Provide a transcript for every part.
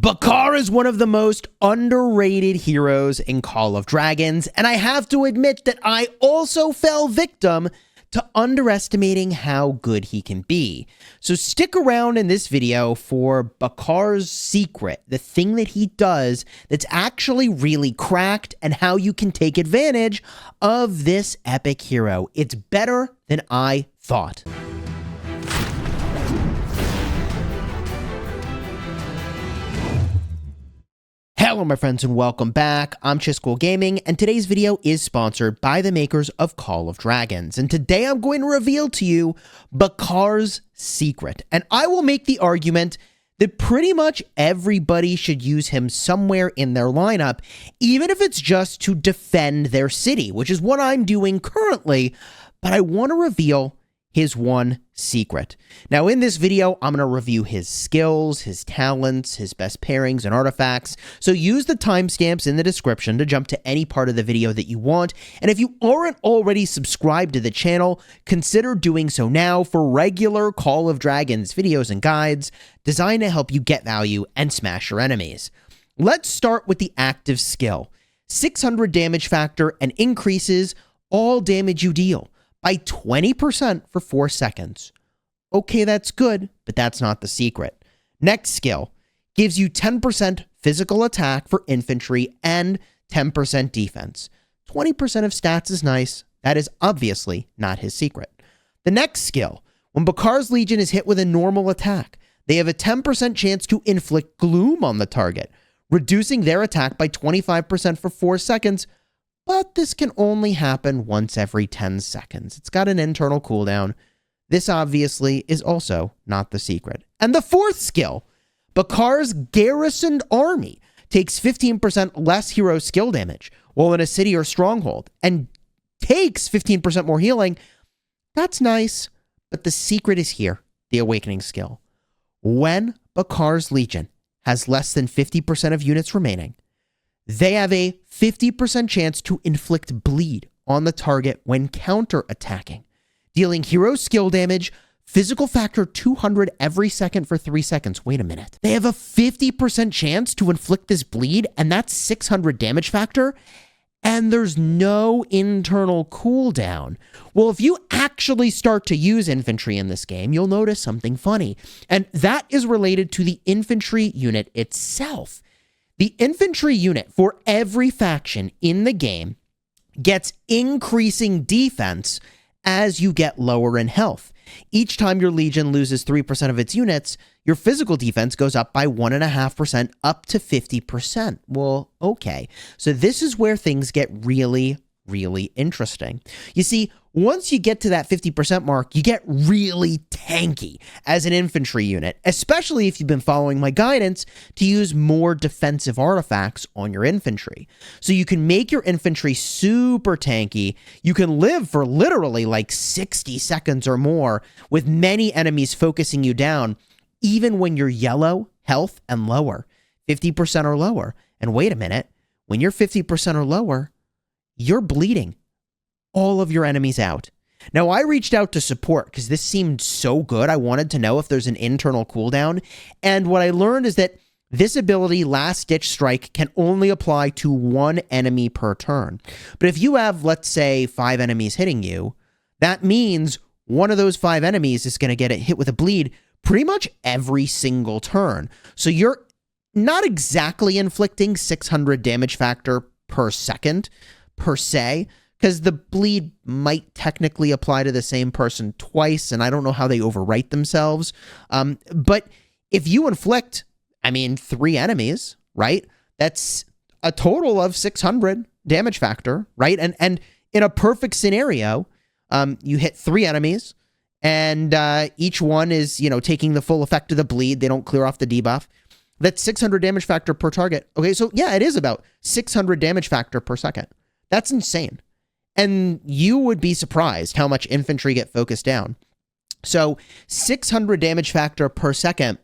Bakhar is one of the most underrated heroes in Call of Dragons, and I have to admit that I also fell victim to underestimating how good he can be. So stick around in this video for Bakhar's secret, the thing that he does that's actually really cracked, and how you can take advantage of this epic hero. It's better than I thought. Hello my friends and welcome back. I'm Chisgule Gaming, and today's video is sponsored by the makers of Call of Dragons. And today I'm going to reveal to you Bakhar's secret. And I will make the argument that pretty much everybody should use him somewhere in their lineup, even if it's just to defend their city, which is what I'm doing currently. But I want to reveal his one secret. Now in this video, I'm going to review his skills, his talents, his best pairings and artifacts. So use the timestamps in the description to jump to any part of the video that you want. And if you aren't already subscribed to the channel, consider doing so now for regular Call of Dragons videos and guides designed to help you get value and smash your enemies. Let's start with the active skill. 600 damage factor and increases all damage you deal by 20% for 4 seconds. Okay, that's good, but that's not the secret. Next skill gives you 10% physical attack for infantry and 10% defense. 20% of stats is nice. That is obviously not his secret. The next skill, when Bakhar's Legion is hit with a normal attack, they have a 10% chance to inflict gloom on the target, reducing their attack by 25% for 4 seconds. But this can only happen once every 10 seconds. It's got an internal cooldown. This obviously is also not the secret. And the fourth skill, Bakhar's Garrison army takes 15% less hero skill damage while in a city or stronghold and takes 15% more healing. That's nice, but the secret is here, the Awakening skill. When Bakhar's Legion has less than 50% of units remaining, they have a 50% chance to inflict bleed on the target when counter-attacking, dealing hero skill damage, physical factor 200 every second for 3 seconds. Wait a minute. They have a 50% chance to inflict this bleed, and that's 600 damage factor, and there's no internal cooldown. Well, if you actually start to use infantry in this game, you'll notice something funny, and that is related to the infantry unit itself. The infantry unit for every faction in the game gets increasing defense as you get lower in health. Each time your legion loses 3% of its units, your physical defense goes up by 1.5% up to 50%. Well, okay. So this is where things get really interesting. You see, once you get to that 50% mark, you get really tanky as an infantry unit, especially if you've been following my guidance to use more defensive artifacts on your infantry. So you can make your infantry super tanky. You can live for literally like 60 seconds or more with many enemies focusing you down, even when you're yellow, health, and lower, 50% or lower. And wait a minute, when you're 50% or lower, you're bleeding all of your enemies out. Now, I reached out to support because this seemed so good. I wanted to know if there's an internal cooldown. And what I learned is that this ability, Last Ditch Strike, can only apply to 1 enemy per turn. But if you have, let's say, 5 enemies hitting you, that means one of those 5 enemies is going to get hit with a bleed pretty much every single turn. So you're not exactly inflicting 600 damage factor per second, per se, because the bleed might technically apply to the same person twice, and I don't know how they overwrite themselves. But if you inflict, 3 enemies, right? That's a total of 600 damage factor, right? And in a perfect scenario, you hit 3 enemies, and each one is, taking the full effect of the bleed. They don't clear off the debuff. That's 600 damage factor per target. Okay, so yeah, it is about 600 damage factor per second. That's insane. And you would be surprised how much infantry get focused down. So 600 damage factor per second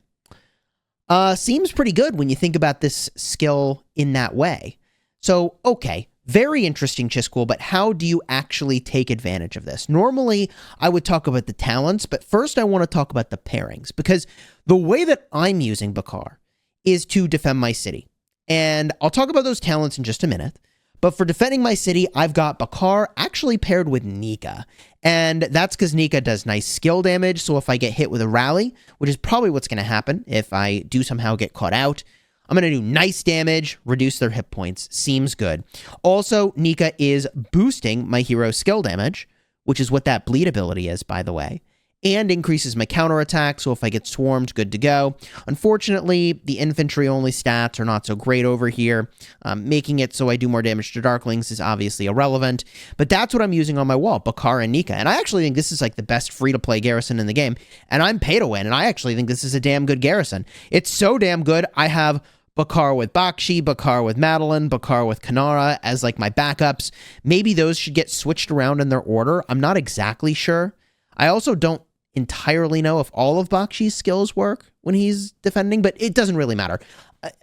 seems pretty good when you think about this skill in that way. So, okay, very interesting, Chisgule, but how do you actually take advantage of this? Normally, I would talk about the talents, but first I want to talk about the pairings, because the way that I'm using Bakhar is to defend my city. And I'll talk about those talents in just a minute. But for defending my city, I've got Bakhar actually paired with Nika. And that's because Nika does nice skill damage. So if I get hit with a rally, which is probably what's going to happen if I do somehow get caught out, I'm going to do nice damage, reduce their hit points. Seems good. Also, Nika is boosting my hero skill damage, which is what that bleed ability is, by the way, and increases my counterattack, so if I get swarmed, good to go. Unfortunately, the infantry-only stats are not so great over here. Making it so I do more damage to Darklings is obviously irrelevant, but that's what I'm using on my wall, Bakhar and Nika. And I actually think this is like the best free-to-play Garrison in the game, and I'm pay to win, and I actually think this is a damn good Garrison. It's so damn good, I have Bakhar with Bakshi, Bakhar with Madeline, Bakhar with Kanara as like my backups. Maybe those should get switched around in their order. I'm not exactly sure. I also don't entirely know if all of Bakshi's skills work when he's defending, but it doesn't really matter.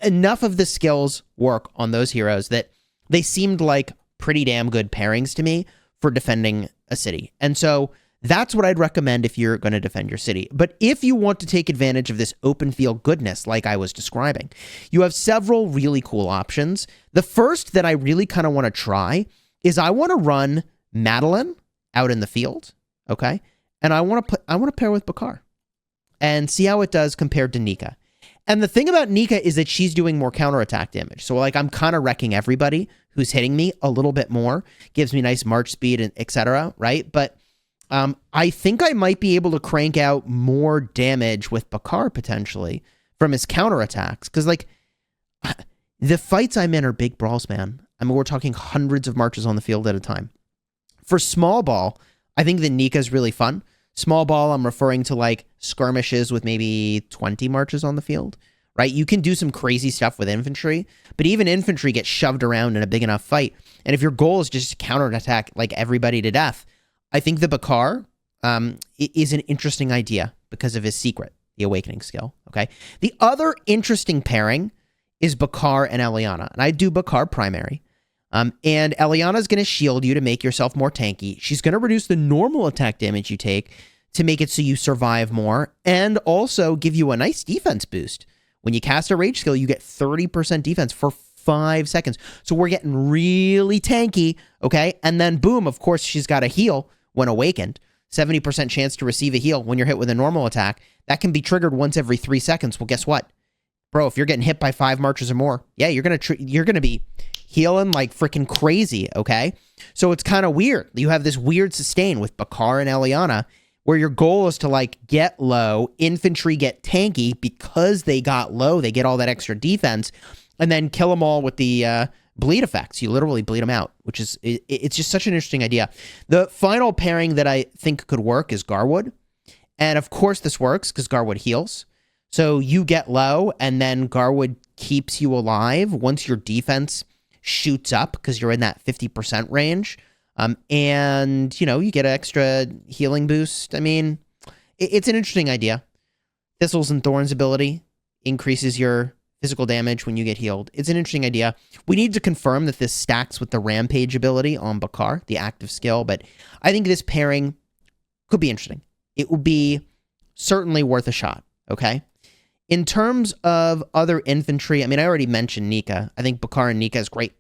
Enough of the skills work on those heroes that they seemed like pretty damn good pairings to me for defending a city. And so that's what I'd recommend if you're going to defend your city. But if you want to take advantage of this open field goodness like I was describing, you have several really cool options. The first that I really kind of want to try is I want to run Madeline out in the field, okay? And I want to pair with Bakhar and see how it does compared to Nika. And the thing about Nika is that she's doing more counterattack damage. So like I'm kind of wrecking everybody who's hitting me a little bit more, gives me nice march speed and etc. Right? But I think I might be able to crank out more damage with Bakhar potentially from his counterattacks. Because like the fights I'm in are big brawls, man. I mean, we're talking hundreds of marches on the field at a time. For small ball, I think the Nika's really fun. Small ball, I'm referring to like skirmishes with maybe 20 marches on the field, right? You can do some crazy stuff with infantry, but even infantry gets shoved around in a big enough fight. And if your goal is just to counterattack like everybody to death, I think the Bakhar is an interesting idea because of his secret, the awakening skill, okay? The other interesting pairing is Bakhar and Eliana, and I do Bakhar primary. And Eliana's going to shield you to make yourself more tanky. She's going to reduce the normal attack damage you take to make it so you survive more, and also give you a nice defense boost. When you cast a rage skill, you get 30% defense for 5 seconds. So we're getting really tanky, okay? And then boom, of course, she's got a heal when awakened. 70% chance to receive a heal when you're hit with a normal attack. That can be triggered once every 3 seconds. Well, guess what? Bro, if you're getting hit by 5 marches or more, yeah, you're going to be healing like freaking crazy, okay? So it's kind of weird. You have this weird sustain with Bakhar and Eliana where your goal is to like get low, infantry get tanky because they got low, they get all that extra defense, and then kill them all with the bleed effects. You literally bleed them out, which is, it's just such an interesting idea. The final pairing that I think could work is Garwood. And of course this works because Garwood heals. So you get low and then Garwood keeps you alive once your defense shoots up because you're in that 50% range. And, you know, you get an extra healing boost. I mean, it's an interesting idea. Thistles and Thorns ability increases your physical damage when you get healed. It's an interesting idea. We need to confirm that this stacks with the Rampage ability on Bakhar, the active skill, but I think this pairing could be interesting. It would be certainly worth a shot, okay? In terms of other infantry, I mean, I already mentioned Nika. I think Bakhar and Nika is great.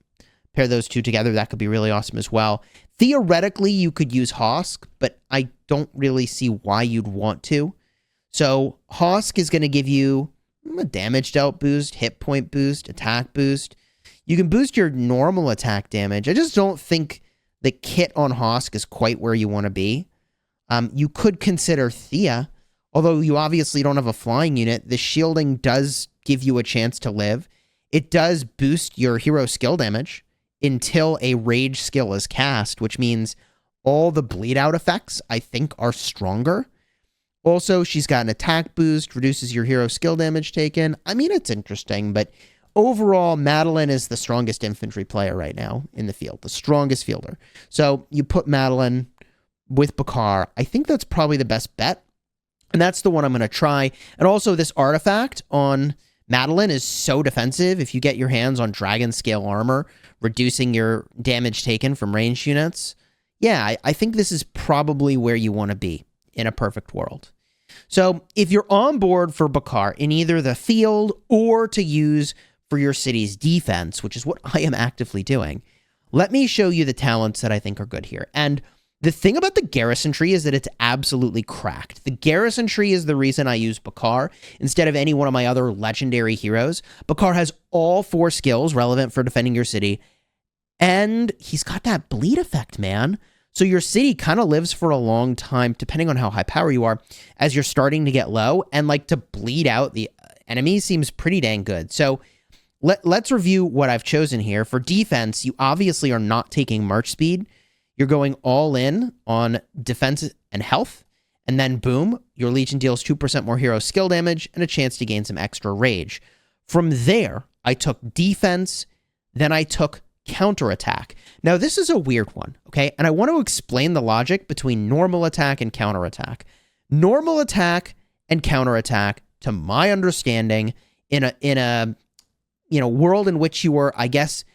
Pair those two together, that could be really awesome as well. Theoretically, you could use Hosk, but I don't really see why you'd want to. So Hosk is going to give you a damage dealt boost, hit point boost, attack boost. You can boost your normal attack damage. I just don't think the kit on Hosk is quite where you want to be. You could consider Thea. Although you obviously don't have a flying unit, the shielding does give you a chance to live. It does boost your hero skill damage until a rage skill is cast, which means all the bleed out effects, I think, are stronger. Also, she's got an attack boost, reduces your hero skill damage taken. I mean, it's interesting, but overall, Madeline is the strongest infantry player right now in the field, the strongest fielder. So you put Madeline with Bakhar. I think that's probably the best bet. And that's the one I'm going to try. And also this artifact on Madeline is so defensive. If you get your hands on dragon scale armor, reducing your damage taken from ranged units. Yeah, I think this is probably where you want to be in a perfect world. So if you're on board for Bakhar in either the field or to use for your city's defense, which is what I am actively doing, let me show you the talents that I think are good here. And the thing about the Garrison tree is that it's absolutely cracked. The Garrison tree is the reason I use Bakhar instead of any one of my other legendary heroes. Bakhar has all 4 skills relevant for defending your city, and he's got that bleed effect, man. So your city kind of lives for a long time, depending on how high power you are, as you're starting to get low, and like to bleed out the enemy seems pretty dang good. So let's review what I've chosen here. For defense, you obviously are not taking march speed. You're going all in on defense and health, and then boom, your Legion deals 2% more hero skill damage and a chance to gain some extra rage. From there, I took defense, then I took counterattack. Now, this is a weird one, okay? And I want to explain the logic between normal attack and counterattack. Normal attack and counterattack, to my understanding, in a world in which you were, I guess,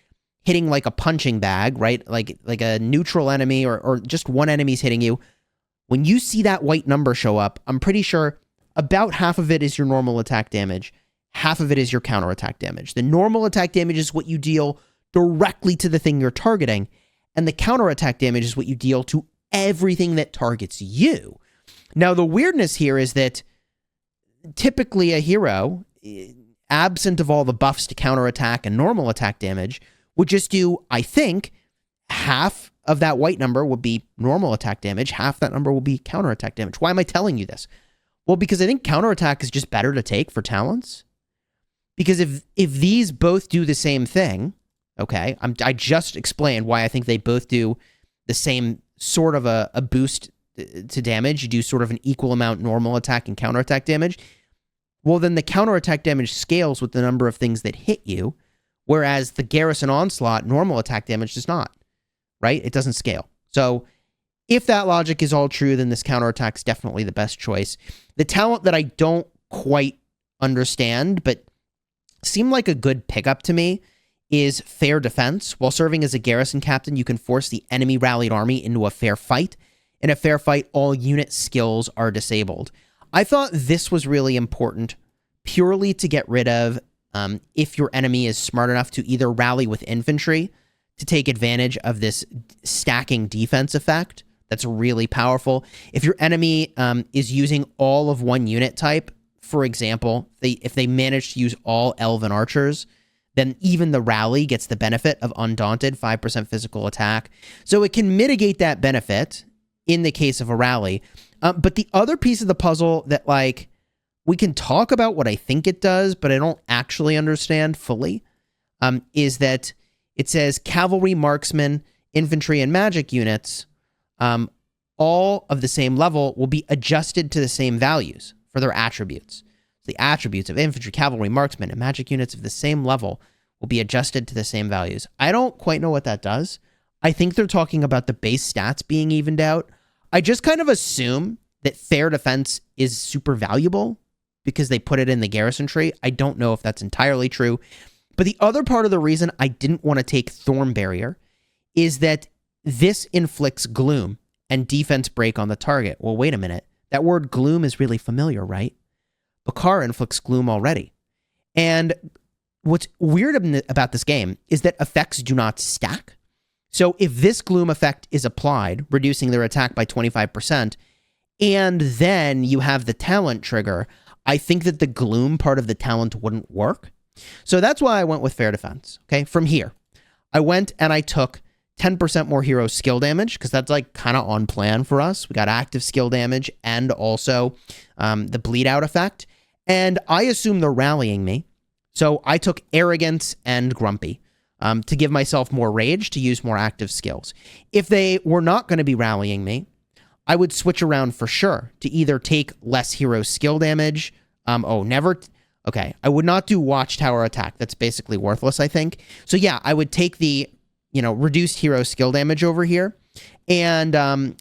hitting like a punching bag, right? Like a neutral enemy or just one enemy's hitting you. When you see that white number show up, I'm pretty sure about half of it is your normal attack damage. Half of it is your counterattack damage. The normal attack damage is what you deal directly to the thing you're targeting, and the counterattack damage is what you deal to everything that targets you. Now, the weirdness here is that typically a hero, absent of all the buffs to counterattack and normal attack damage, would just do, I think, half of that white number would be normal attack damage, half that number will be counterattack damage. Why am I telling you this? Well, because I think counterattack is just better to take for talents. Because if these both do the same thing, okay, I just explained why I think they both do the same sort of a boost to damage. You do sort of an equal amount normal attack and counterattack damage. Well, then the counterattack damage scales with the number of things that hit you, whereas the Garrison Onslaught normal attack damage does not, right? It doesn't scale. So if that logic is all true, then this counterattack is definitely the best choice. The talent that I don't quite understand, but seemed like a good pickup to me, is fair defense. While serving as a garrison captain, you can force the enemy rallied army into a fair fight. In a fair fight, all unit skills are disabled. I thought this was really important purely to get rid of if your enemy is smart enough to either rally with infantry to take advantage of this stacking defense effect. That's really powerful. If your enemy is using all of one unit type, for example, if they manage to use all elven archers, then even the rally gets the benefit of Undaunted, 5% physical attack. So it can mitigate that benefit in the case of a rally. But the other piece of the puzzle that, like, we can talk about what I think it does, but I don't actually understand fully, is that it says cavalry, marksmen, infantry, and magic units, all of the same level, will be adjusted to the same values for their attributes. The attributes of infantry, cavalry, marksmen, and magic units of the same level will be adjusted to the same values. I don't quite know what that does. I think they're talking about the base stats being evened out. I just kind of assume that fair defense is super valuable because they put it in the garrison tree. I don't know if that's entirely true. But the other part of the reason I didn't want to take Thorn Barrier is that this inflicts gloom and defense break on the target. Well, wait a minute. That word gloom is really familiar, right? Bakhar inflicts gloom already. And what's weird about this game is that effects do not stack. So if this gloom effect is applied, reducing their attack by 25%, and then you have the talent trigger, I think that the gloom part of the talent wouldn't work. So that's why I went with fair defense. Okay, from here, I went and I took 10% more hero skill damage, because that's like kind of on plan for us. We got active skill damage and also the bleed out effect. And I assume they're rallying me. So I took arrogance and grumpy to give myself more rage to use more active skills. If they were not going to be rallying me, I would switch around for sure to either take less hero skill damage. Okay, I would not do Watchtower attack. That's basically worthless, I think. So yeah, I would take the, reduced hero skill damage over here. And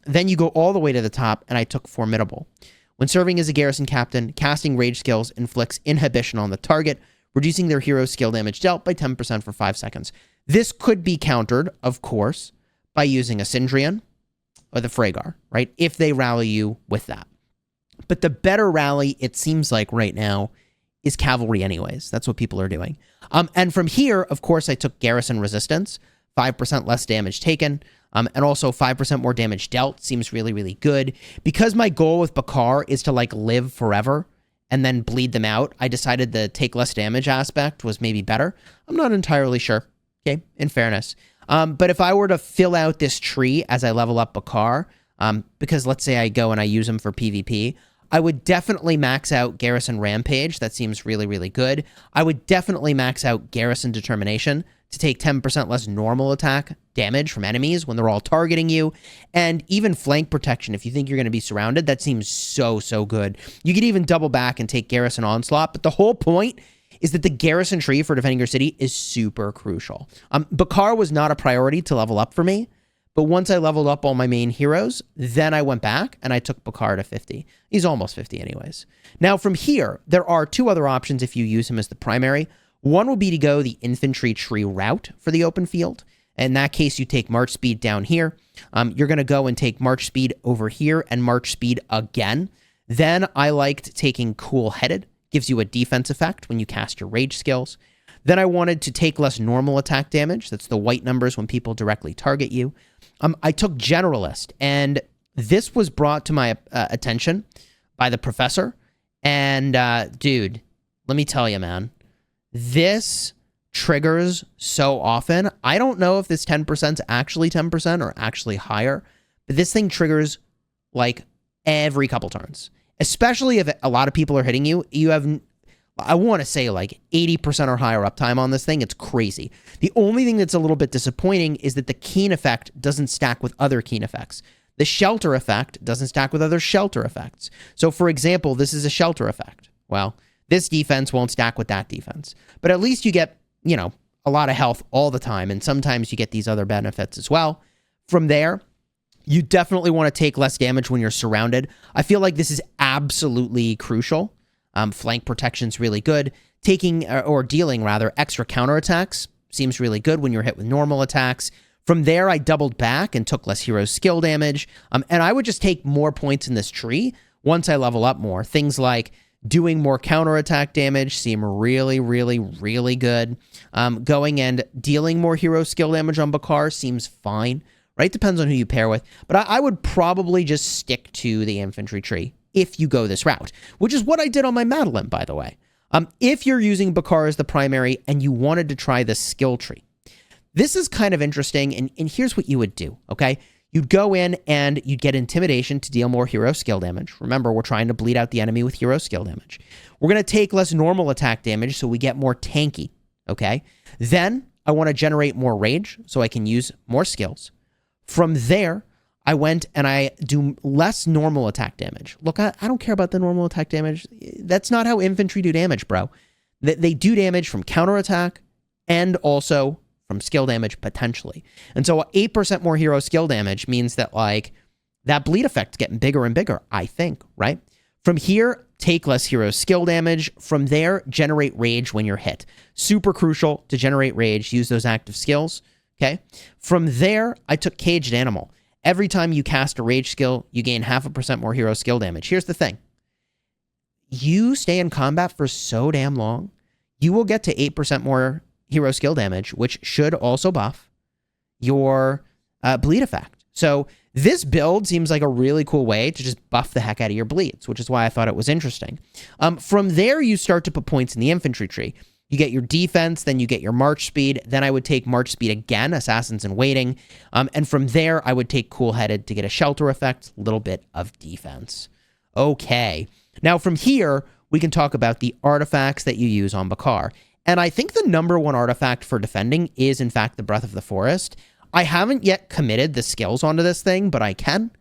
then you go all the way to the top, and I took Formidable. When serving as a garrison captain, casting rage skills inflicts inhibition on the target, reducing their hero skill damage dealt by 10% for 5 seconds. This could be countered, of course, by using a Sindrian or the Freygar, right? If they rally you with that. But the better rally, it seems like right now, is cavalry anyways. That's what people are doing. And from here, of course, I took Garrison resistance, 5% less damage taken, and also 5% more damage dealt. Seems really, really good. Because my goal with Bakhar is to, like, live forever and then bleed them out, I decided the take less damage aspect was maybe better. I'm not entirely sure, okay, in fairness. But if I were to fill out this tree as I level up Bakhar, because let's say I go and I use them for PvP, I would definitely max out Garrison Rampage. That seems really, really good. I would definitely max out Garrison Determination to take 10% less normal attack damage from enemies when they're all targeting you. And even Flank Protection, if you think you're going to be surrounded, that seems so, so good. You could even double back and take Garrison Onslaught, but the whole point is that the Garrison tree for defending your city is super crucial. Bakhar was not a priority to level up for me, but once I leveled up all my main heroes, then I went back and I took Bakhar to 50. He's almost 50 anyways. Now from here, there are two other options if you use him as the primary. One will be to go the infantry tree route for the open field. In that case, you take march speed down here. You're going to go and take march speed over here and march speed again. Then I liked taking cool-headed. Gives you a defense effect when you cast your rage skills. Then I wanted to take less normal attack damage. That's the white numbers when people directly target you. I took Generalist, and this was brought to my attention by the professor. And, dude, let me tell you, man, this triggers so often. I don't know if this 10% is actually 10% or actually higher, but this thing triggers, like, every couple turns. Especially if a lot of people are hitting you. You have, I want to say, like 80% or higher uptime on this thing. It's crazy. The only thing that's a little bit disappointing is that the keen effect doesn't stack with other keen effects. The shelter effect doesn't stack with other shelter effects. So, for example, this is a shelter effect. Well, this defense won't stack with that defense. But at least you get, you know, a lot of health all the time. And sometimes you get these other benefits as well. From there, you definitely want to take less damage when you're surrounded. I feel like this is absolutely crucial. Flank protection's really good. Taking, or dealing rather, extra counterattacks seems really good when you're hit with normal attacks. From there, I doubled back and took less hero skill damage. And I would just take more points in this tree once I level up more. Things like doing more counterattack damage seem really, really, really good. Going and dealing more hero skill damage on Bakhar seems fine. Right? Depends on who you pair with. But I would probably just stick to the infantry tree if you go this route, which is what I did on my Madeline, by the way. If you're using Bakhar as the primary and you wanted to try the skill tree, this is kind of interesting, and here's what you would do, okay? You'd go in and you'd get Intimidation to deal more hero skill damage. Remember, we're trying to bleed out the enemy with hero skill damage. We're going to take less normal attack damage so we get more tanky, okay? Then I want to generate more rage so I can use more skills. From there, I went and I do less normal attack damage. Look, I don't care about the normal attack damage. That's not how infantry do damage, bro. They do damage from counterattack and also from skill damage, potentially. And so 8% more hero skill damage means that, like, that bleed effect's getting bigger and bigger, I think, right? From here, take less hero skill damage. From there, generate rage when you're hit. Super crucial to generate rage. Use those active skills. Okay. From there, I took Caged Animal. Every time you cast a rage skill, you gain 0.5% more hero skill damage. Here's the thing. You stay in combat for so damn long, you will get to 8% more hero skill damage, which should also buff your bleed effect. So this build seems like a really cool way to just buff the heck out of your bleeds, which is why I thought it was interesting. From there, you start to put points in the infantry tree. You get your defense, then you get your march speed. Then I would take march speed again, Assassins in Waiting. And from there, I would take Cool-Headed to get a shelter effect, a little bit of defense. Okay. Now from here, we can talk about the artifacts that you use on Bakhar. And I think the #1 artifact for defending is, in fact, the Breath of the Forest. I haven't yet committed the skills onto this thing, but I can.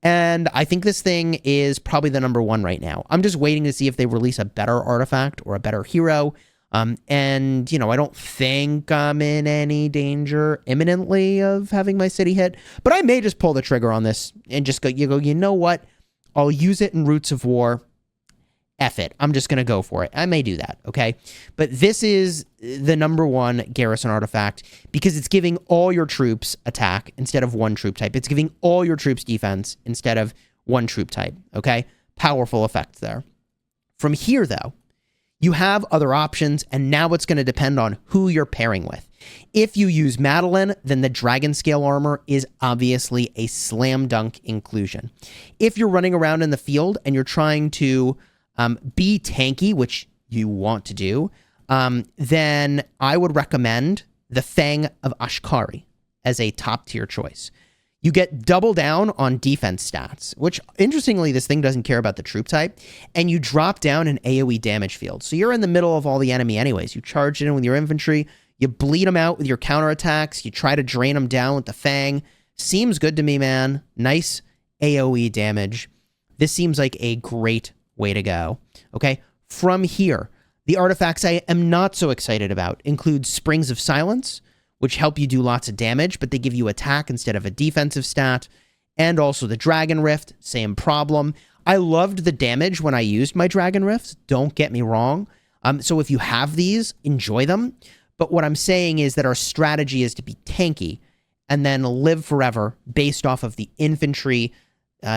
And I think this thing is probably the #1 right now. I'm just waiting to see if they release a better artifact or a better hero. And, you know, I don't think I'm in any danger imminently of having my city hit, but I may just pull the trigger on this and just go, you know what? I'll use it in Roots of War. F it. I'm just going to go for it. I may do that, okay? But this is the #1 Garrison artifact because it's giving all your troops attack instead of one troop type. It's giving all your troops defense instead of one troop type, okay? powerful effect there. From here, though, you have other options, and now it's going to depend on who you're pairing with. If you use Madeline, then the Dragon Scale Armor is obviously a slam dunk inclusion. If you're running around in the field and you're trying to be tanky, which you want to do, then I would recommend the Fang of Ashkari as a top tier choice. You get double down on defense stats, which, interestingly, this thing doesn't care about the troop type, and you drop down an AoE damage field. So you're in the middle of all the enemy anyways. You charge it in with your infantry, you bleed them out with your counterattacks, you try to drain them down with the Fang. Seems good to me, man. Nice AoE damage. This seems like a great way to go. Okay, from here, the artifacts I am not so excited about include Springs of Silence, which help you do lots of damage, but they give you attack instead of a defensive stat. And also the Dragon Rift, same problem. I loved the damage when I used my Dragon Rift, don't get me wrong. So if you have these, enjoy them. But what I'm saying is that our strategy is to be tanky and then live forever based off of the infantry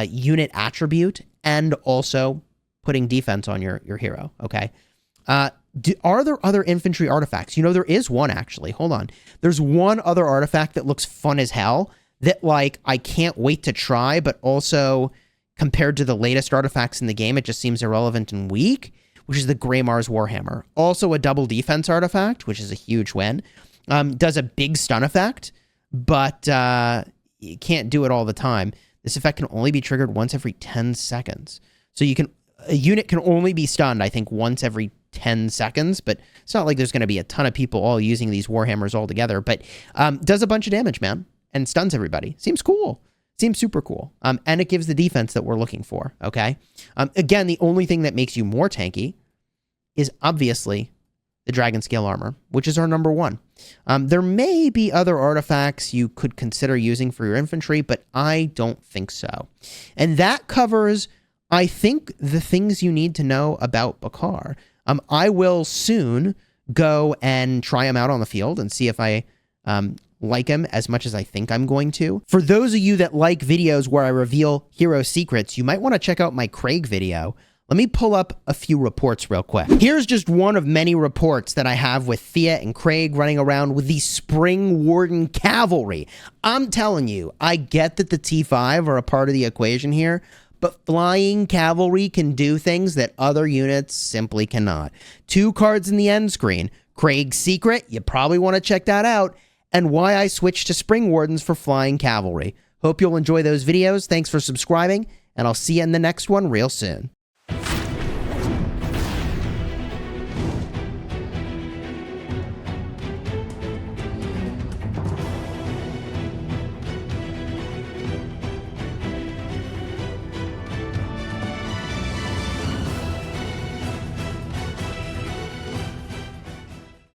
unit attribute and also putting defense on your hero, okay? Are there other infantry artifacts? You know, there is one, actually. Hold on. There's one other artifact that looks fun as hell that, like, I can't wait to try, but also, compared to the latest artifacts in the game, it just seems irrelevant and weak, which is the Greymar's Warhammer. Also a double defense artifact, which is a huge win. Does a big stun effect, but you can't do it all the time. This effect can only be triggered once every 10 seconds. So a unit can only be stunned, I think, once every 10 seconds, but it's not like there's going to be a ton of people all using these Warhammers all together, but does a bunch of damage, man, and stuns everybody. Seems cool. Seems super cool. And it gives the defense that we're looking for, okay? Again, the only thing that makes you more tanky is obviously the Dragon Scale Armor, which is our number one. There may be other artifacts you could consider using for your infantry, but I don't think so. And that covers, I think, the things you need to know about Bakhar. I will soon go and try him out on the field and see if I like him as much as I think I'm going to. For those of you that like videos where I reveal hero secrets, you might want to check out my Craig video. Let me pull up a few reports real quick. Here's just one of many reports that I have with Thea and Craig running around with the Spring Warden Cavalry. I'm telling you, I get that the T5 are a part of the equation here, but flying cavalry can do things that other units simply cannot. 2 cards in the end screen. Craig's Secret, you probably want to check that out, and why I switched to Spring Wardens for flying cavalry. Hope you'll enjoy those videos. Thanks for subscribing, and I'll see you in the next one real soon.